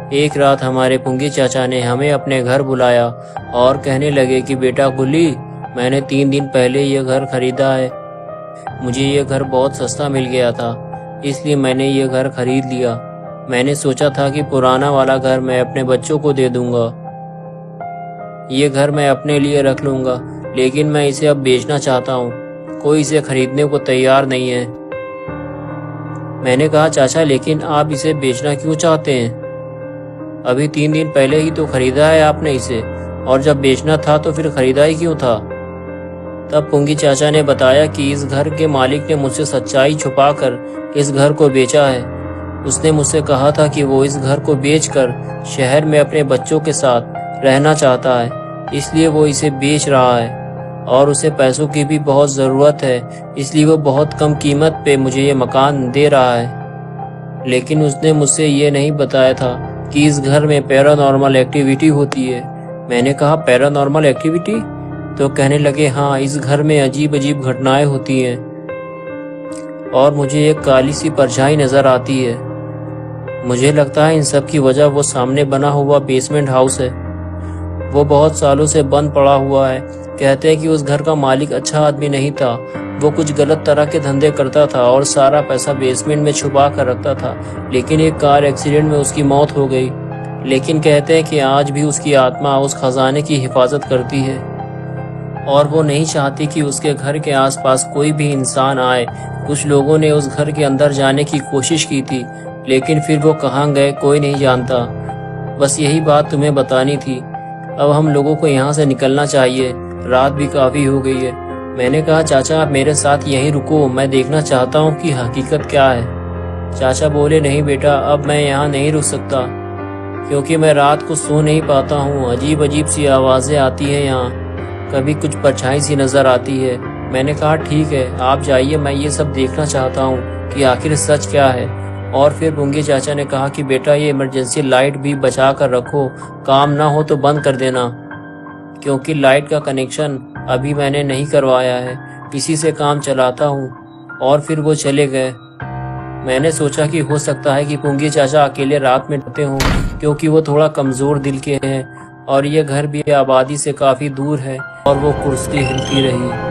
एक रात हमारे पुंगी चाचा ने हमें अपने घर बुलाया और कहने लगे कि बेटा गुल्ली, मैंने 3 दिन पहले ये घर खरीदा है। मुझे ये घर बहुत सस्ता मिल गया था, इसलिए मैंने ये घर खरीद लिया। मैंने सोचा था कि पुराना वाला घर मैं अपने बच्चों को दे दूंगा, ये घर मैं अपने लिए रख लूंगा, लेकिन मैं इसे अब बेचना चाहता हूँ। कोई इसे खरीदने को तैयार नहीं है। मैंने कहा चाचा, लेकिन आप इसे बेचना क्यों चाहते हैं? अभी 3 दिन पहले ही तो खरीदा है आपने इसे, और जब बेचना था तो फिर खरीदा ही क्यों था? तब पुंगी चाचा ने बताया कि इस घर के मालिक ने मुझसे सच्चाई छुपाकर इस घर को बेचा है। उसने मुझसे कहा था कि वो इस घर को बेचकर शहर में अपने बच्चों के साथ रहना चाहता है, इसलिए वो इसे बेच रहा है, और उसे पैसों की भी बहुत ज़रूरत है, इसलिए वो बहुत कम कीमत पे मुझे ये मकान दे रहा है। लेकिन उसने मुझसे ये नहीं बताया था कि इस घर में पैरानॉर्मल एक्टिविटी होती है। मैंने कहा पैरानॉर्मल एक्टिविटी? तो कहने लगे हाँ, इस घर में अजीब अजीब घटनाएं होती हैं, और मुझे एक काली सी परछाई नज़र आती है। मुझे लगता है इन सब की वजह वो सामने बना हुआ बेसमेंट हाउस है। वो बहुत सालों से बंद पड़ा हुआ है। कहते हैं कि उस घर का मालिक अच्छा आदमी नहीं था, वो कुछ गलत तरह के धंधे करता था और सारा पैसा बेसमेंट में छुपा कर रखता था। लेकिन एक कार एक्सीडेंट में उसकी मौत हो गई। लेकिन कहते हैं कि आज भी उसकी आत्मा उस खजाने की हिफाजत करती है, और वो नहीं चाहती कि उसके घर के आसपास कोई भी इंसान आए। कुछ लोगों ने उस घर के अंदर जाने की कोशिश की थी, लेकिन फिर वो कहाँ गए कोई नहीं जानता। बस यही बात तुम्हें बतानी थी। अब हम लोगों को यहाँ से निकलना चाहिए, रात भी काफ़ी हो गई है। मैंने कहा चाचा, आप मेरे साथ यहीं रुको, मैं देखना चाहता हूँ कि हकीकत क्या है। चाचा बोले नहीं बेटा, अब मैं यहाँ नहीं रुक सकता, क्योंकि मैं रात को सो नहीं पाता हूँ। अजीब अजीब सी आवाज़ें आती हैं यहाँ, कभी कुछ परछाई सी नज़र आती है। मैंने कहा ठीक है, आप जाइए, मैं ये सब देखना चाहता हूँ कि आखिर सच क्या है। और फिर पुंगी चाचा ने कहा कि बेटा, ये इमरजेंसी लाइट भी बचा कर रखो, काम ना हो तो बंद कर देना, क्योंकि लाइट का कनेक्शन अभी मैंने नहीं करवाया है, इसी से काम चलाता हूँ। और फिर वो चले गए। मैंने सोचा कि हो सकता है कि पुंगी चाचा अकेले रात में डरते हों, क्योंकि वो थोड़ा कमज़ोर दिल के हैं, और ये घर भी आबादी से काफ़ी दूर है। और वो कुर्सी हिलती रही।